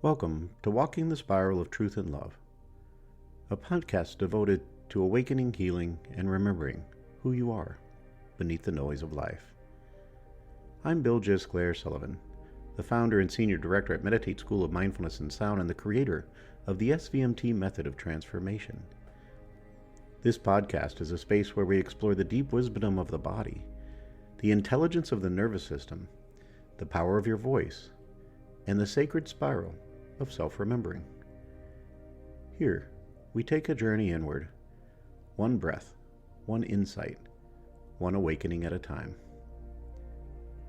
Welcome to Walking the Spiral of Truth and Love, a podcast devoted to awakening, healing, and remembering who you are beneath the noise of life. I'm Bill Gisclair-Sullivan, the founder and senior director at Meditate School of Mindfulness and Sound and the creator of the SVMT method of transformation. This podcast is a space where we explore the deep wisdom of the body, the intelligence of the nervous system, the power of your voice, and the sacred spiral of self-remembering. Here, we take a journey inward, one breath, one insight, one awakening at a time.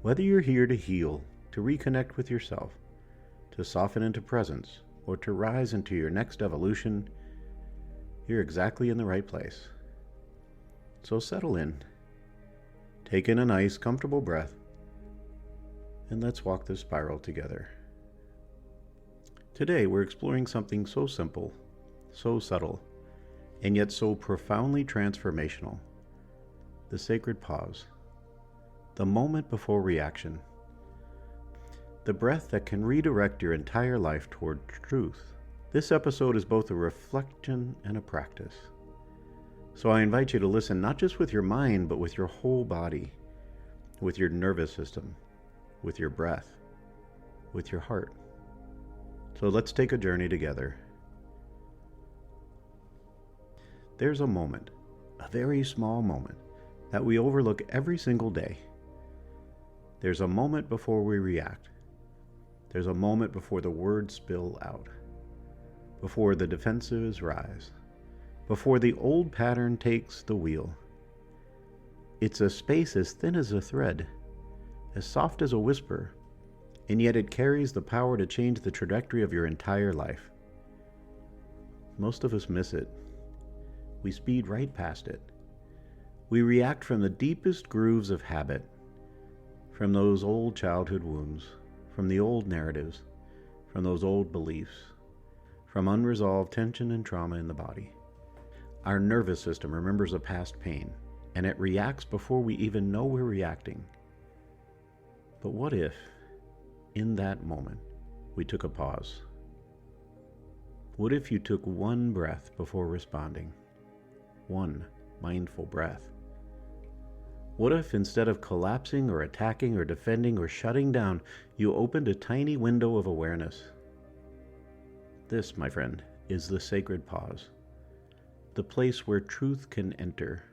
Whether you're here to heal, to reconnect with yourself, to soften into presence, or to rise into your next evolution, you're exactly in the right place. So settle in, take in a nice, comfortable breath, and let's walk this spiral together. Today, we're exploring something so simple, so subtle, and yet so profoundly transformational: the sacred pause, the moment before reaction, the breath that can redirect your entire life toward truth. This episode is both a reflection and a practice. So I invite you to listen not just with your mind, but with your whole body, with your nervous system, with your breath, with your heart. So let's take a journey together. There's a moment, a very small moment, that we overlook every single day. There's a moment before we react. There's a moment before the words spill out, before the defensives rise, before the old pattern takes the wheel. It's a space as thin as a thread, as soft as a whisper, and yet it carries the power to change the trajectory of your entire life. Most of us miss it. We speed right past it. We react from the deepest grooves of habit, from those old childhood wounds, from the old narratives, from those old beliefs, from unresolved tension and trauma in the body. Our nervous system remembers a past pain, and it reacts before we even know we're reacting. But what if, in that moment, we took a pause? What if you took one breath before responding? One mindful breath. What if instead of collapsing or attacking or defending or shutting down, you opened a tiny window of awareness? This, my friend, is the sacred pause. The place where truth can enter.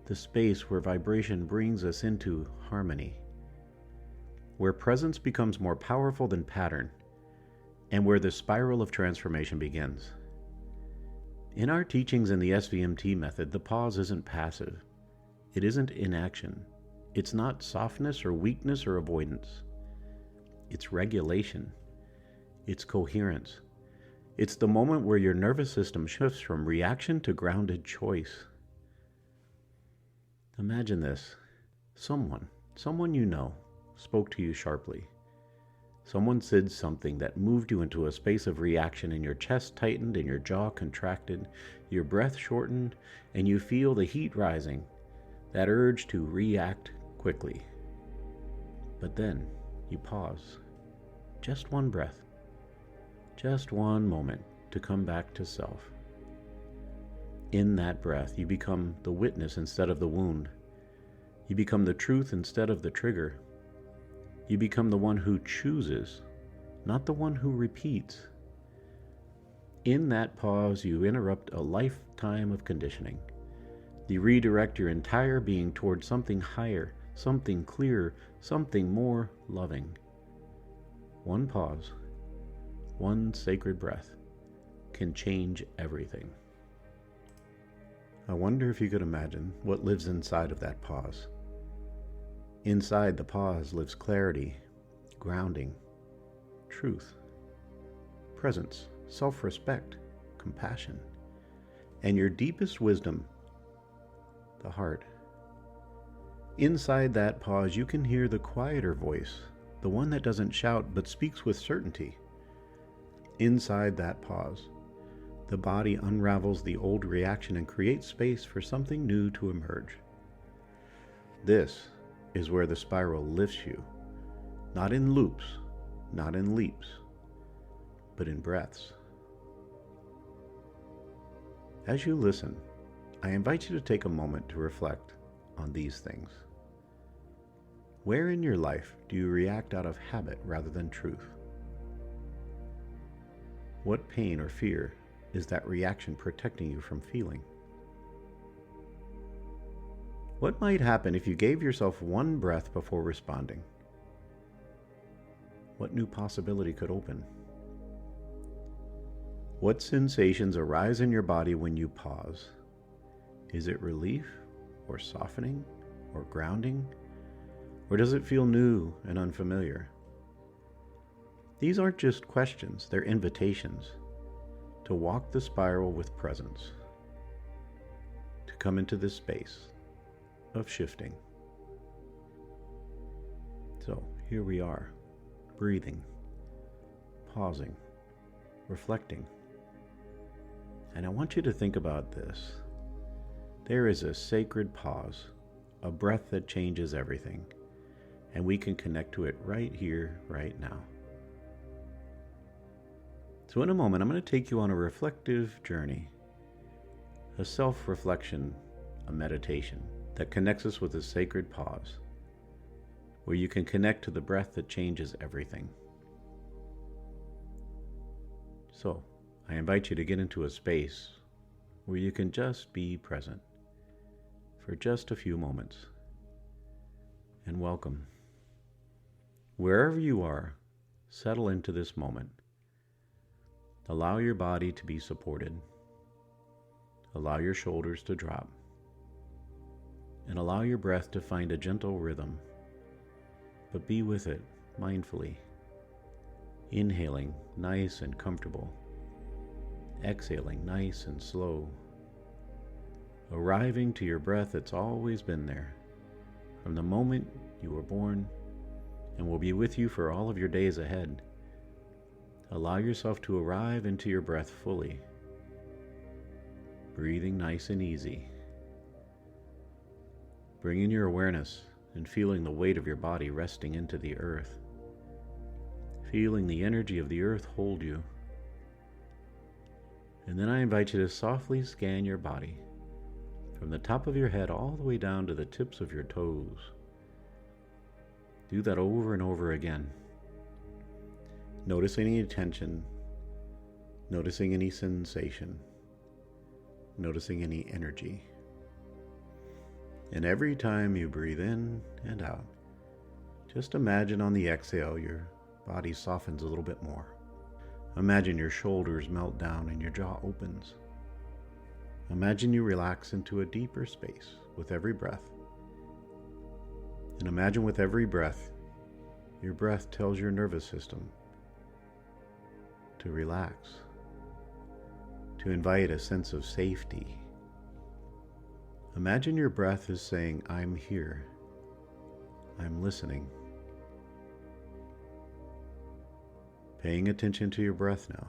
The space where vibration brings us into harmony. Where presence becomes more powerful than pattern, and where the spiral of transformation begins. In our teachings in the SVMT method, the pause isn't passive. It isn't inaction. It's not softness or weakness or avoidance. It's regulation. It's coherence. It's the moment where your nervous system shifts from reaction to grounded choice. Imagine this. Someone you know, spoke to you sharply. Someone said something that moved you into a space of reaction, and your chest tightened and your jaw contracted, your breath shortened, and you feel the heat rising, that urge to react quickly. But then you pause. Just one breath. Just one moment to come back to self. In that breath, you become the witness instead of the wound. You become the truth instead of the trigger. You become the one who chooses, not the one who repeats. In that pause, you interrupt a lifetime of conditioning. You redirect your entire being toward something higher, something clearer, something more loving. One pause, one sacred breath can change everything. I wonder if you could imagine what lives inside of that pause. Inside the pause lives clarity, grounding, truth, presence, self-respect, compassion, and your deepest wisdom, the heart. Inside that pause, you can hear the quieter voice, the one that doesn't shout but speaks with certainty. Inside that pause, the body unravels the old reaction and creates space for something new to emerge. This is where the spiral lifts you, not in loops, not in leaps, but in breaths. As you listen, I invite you to take a moment to reflect on these things. Where in your life do you react out of habit rather than truth? What pain or fear is that reaction protecting you from feeling? What might happen if you gave yourself one breath before responding? What new possibility could open? What sensations arise in your body when you pause? Is it relief, or softening, or grounding? Or does it feel new and unfamiliar? These aren't just questions, they're invitations to walk the spiral with presence, to come into this space of shifting. So here we are, breathing, pausing, reflecting. And I want you to think about this. There is a sacred pause, a breath that changes everything, and we can connect to it right here, right now. So in a moment, I'm going to take you on a reflective journey, a self-reflection, a meditation that connects us with a sacred pause, where you can connect to the breath that changes everything. So, I invite you to get into a space where you can just be present for just a few moments. And welcome. Wherever you are, settle into this moment. Allow your body to be supported. Allow your shoulders to drop. And allow your breath to find a gentle rhythm. But be with it mindfully. Inhaling nice and comfortable. Exhaling nice and slow. Arriving to your breath that's always been there, from the moment you were born, and will be with you for all of your days ahead. Allow yourself to arrive into your breath fully, breathing nice and easy. Bringing your awareness and feeling the weight of your body resting into the earth. Feeling the energy of the earth hold you. And then I invite you to softly scan your body from the top of your head all the way down to the tips of your toes. Do that over and over again. Noticing any tension, noticing any sensation, noticing any energy. And every time you breathe in and out, just imagine on the exhale your body softens a little bit more. Imagine your shoulders melt down and your jaw opens. Imagine you relax into a deeper space with every breath. And imagine with every breath, your breath tells your nervous system to relax, to invite a sense of safety. Imagine your breath is saying, I'm here, I'm listening. Paying attention to your breath now.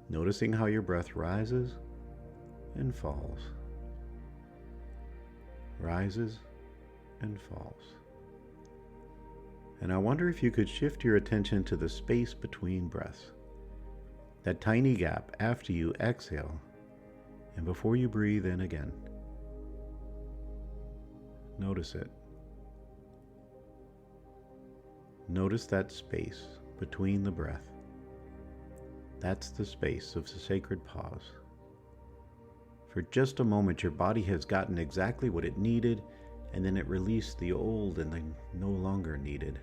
Noticing how your breath rises and falls. Rises and falls. And I wonder if you could shift your attention to the space between breaths. That tiny gap after you exhale and before you breathe in again. Notice it. Notice that space between the breath. That's the space of the sacred pause. For just a moment, your body has gotten exactly what it needed, and then it released the old and the no longer needed.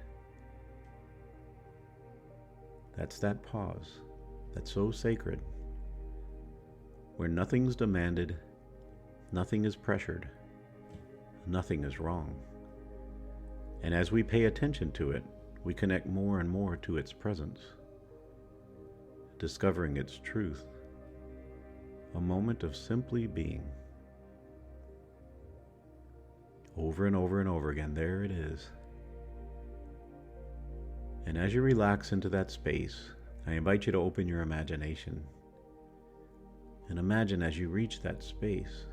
That's that pause that's so sacred, where nothing's demanded, nothing is pressured, nothing is wrong. And as we pay attention to it, we connect more and more to its presence, discovering its truth. A moment of simply being. Over and over and over again, there it is. And as you relax into that space, I invite you to open your imagination. And imagine as you reach that space,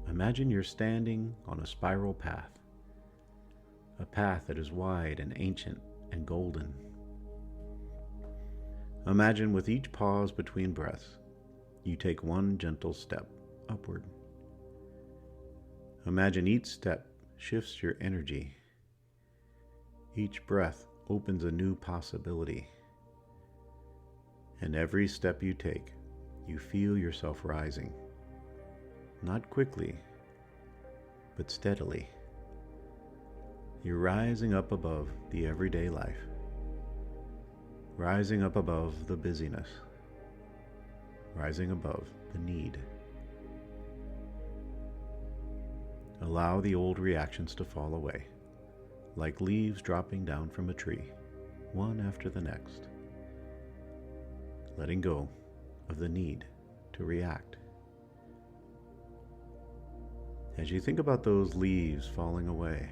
imagine you're standing on a spiral path. A path that is wide and ancient and golden. Imagine with each pause between breaths, you take one gentle step upward. Imagine each step shifts your energy. Each breath opens a new possibility. And every step you take, you feel yourself rising. Not quickly, but steadily. You're rising up above the everyday life. Rising up above the busyness. Rising above the need. Allow the old reactions to fall away, like leaves dropping down from a tree, one after the next. Letting go of the need to react. As you think about those leaves falling away,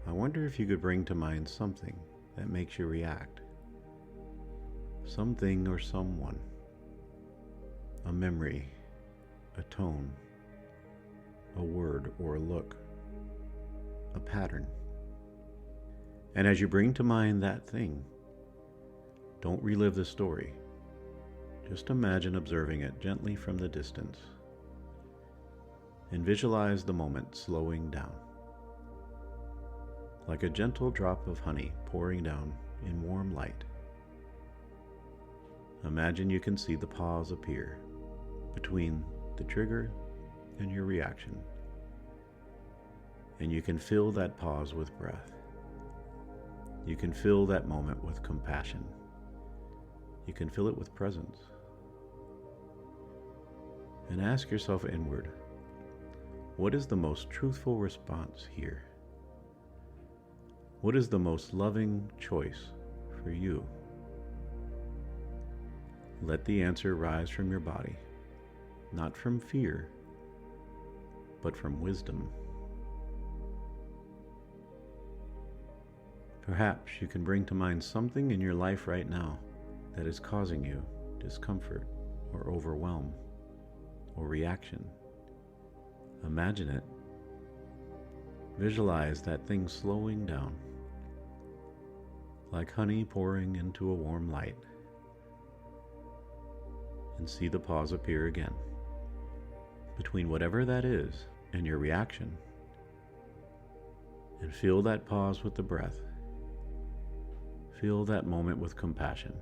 I wonder if you could bring to mind something that makes you react. Something or someone. A memory, a tone, a word or a look, a pattern. And as you bring to mind that thing, don't relive the story. Just imagine observing it gently from the distance. And visualize the moment slowing down. Like a gentle drop of honey pouring down in warm light. Imagine you can see the pause appear between the trigger and your reaction. And you can fill that pause with breath. You can fill that moment with compassion. You can fill it with presence. And ask yourself inward, what is the most truthful response here? What is the most loving choice for you? Let the answer rise from your body, not from fear, but from wisdom. Perhaps you can bring to mind something in your life right now that is causing you discomfort or overwhelm or reaction. Imagine it. Visualize that thing slowing down, like honey pouring into a warm light, and see the pause appear again between whatever that is and your reaction, and fill that pause with the breath. Fill that moment with compassion.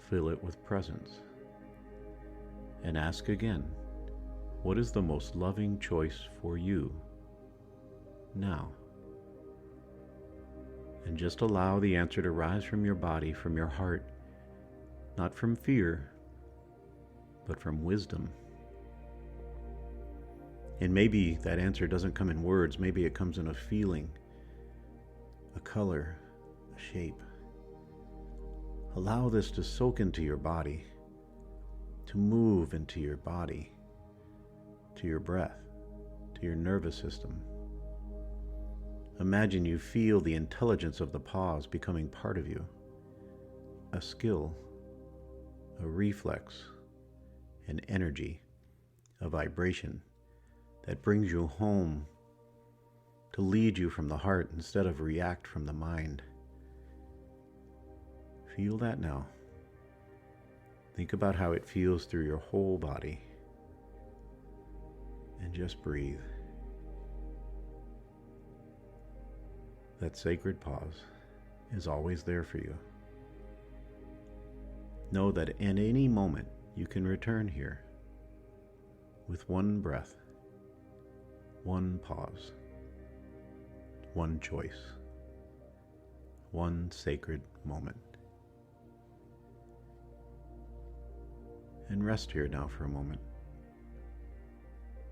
Fill it with presence. And ask again, what is the most loving choice for you now? And just allow the answer to rise from your body, from your heart, not from fear, but from wisdom. And maybe that answer doesn't come in words, maybe it comes in a feeling, a color, a shape. Allow this to soak into your body, to move into your body, to your breath, to your nervous system. Imagine you feel the intelligence of the pause becoming part of you, a skill, a reflex, an energy, a vibration that brings you home, to lead you from the heart instead of react from the mind. Feel that now. Think about how it feels through your whole body. And just breathe. That sacred pause is always there for you. Know that at any moment you can return here with one breath, one pause, one choice, one sacred moment. And rest here now for a moment.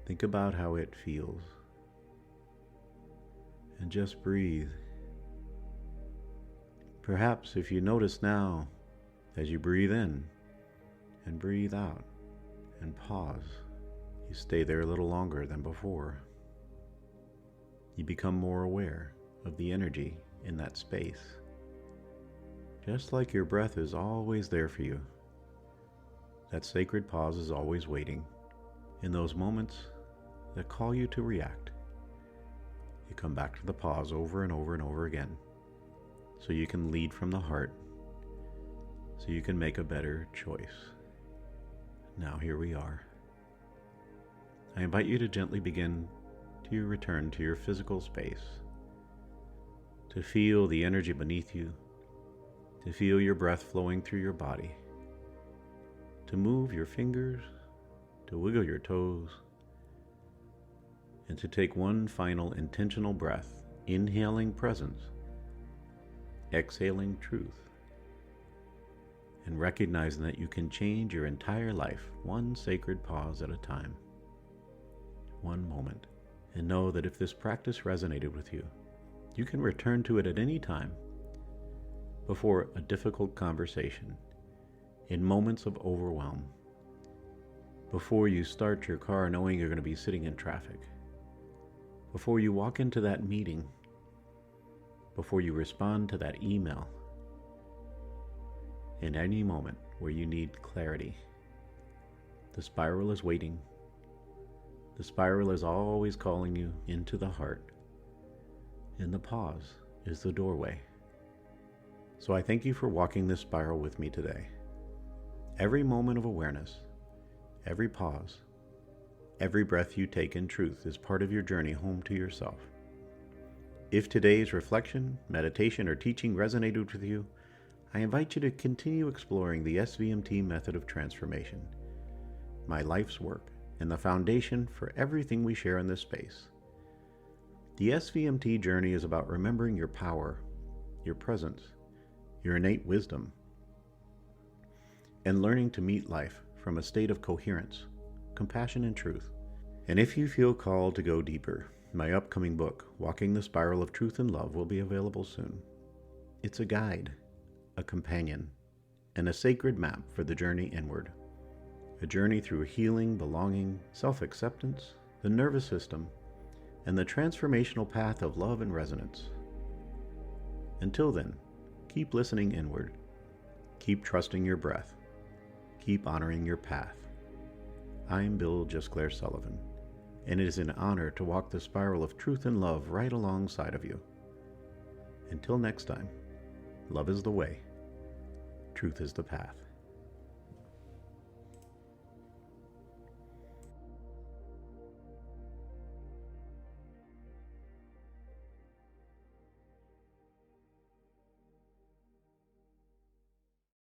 Think about how it feels. And just breathe. Perhaps if you notice now, as you breathe in and breathe out and pause, you stay there a little longer than before. You become more aware of the energy in that space. Just like your breath is always there for you, that sacred pause is always waiting in those moments that call you to react. You come back to the pause over and over and over again, so you can lead from the heart so you can make a better choice. Now here we are. I invite you to gently begin to return to your physical space, to feel the energy beneath you, to feel your breath flowing through your body, to move your fingers, to wiggle your toes, and to take one final intentional breath, inhaling presence, exhaling truth, and recognizing that you can change your entire life one sacred pause at a time, one moment. And know that if this practice resonated with you, you can return to it at any time, before a difficult conversation, in moments of overwhelm, before you start your car knowing you're going to be sitting in traffic, before you walk into that meeting, before you respond to that email, in any moment where you need clarity. The spiral is waiting. The spiral is always calling you into the heart, and the pause is the doorway. So I thank you for walking this spiral with me today. Every moment of awareness, every pause, every breath you take in truth is part of your journey home to yourself. If today's reflection, meditation, or teaching resonated with you, I invite you to continue exploring the SVMT method of transformation, my life's work, and the foundation for everything we share in this space. The SVMT journey is about remembering your power, your presence, your innate wisdom, and learning to meet life from a state of coherence, compassion, and truth. And if you feel called to go deeper, my upcoming book, Walking the Spiral of Truth and Love, will be available soon. It's a guide, a companion, and a sacred map for the journey inward. A journey through healing, belonging, self-acceptance, the nervous system, and the transformational path of love and resonance. Until then, keep listening inward, keep trusting your breath, keep honoring your path. I'm Bill Gisclair-Sullivan, and it is an honor to walk the spiral of truth and love right alongside of you. Until next time, love is the way, truth is the path.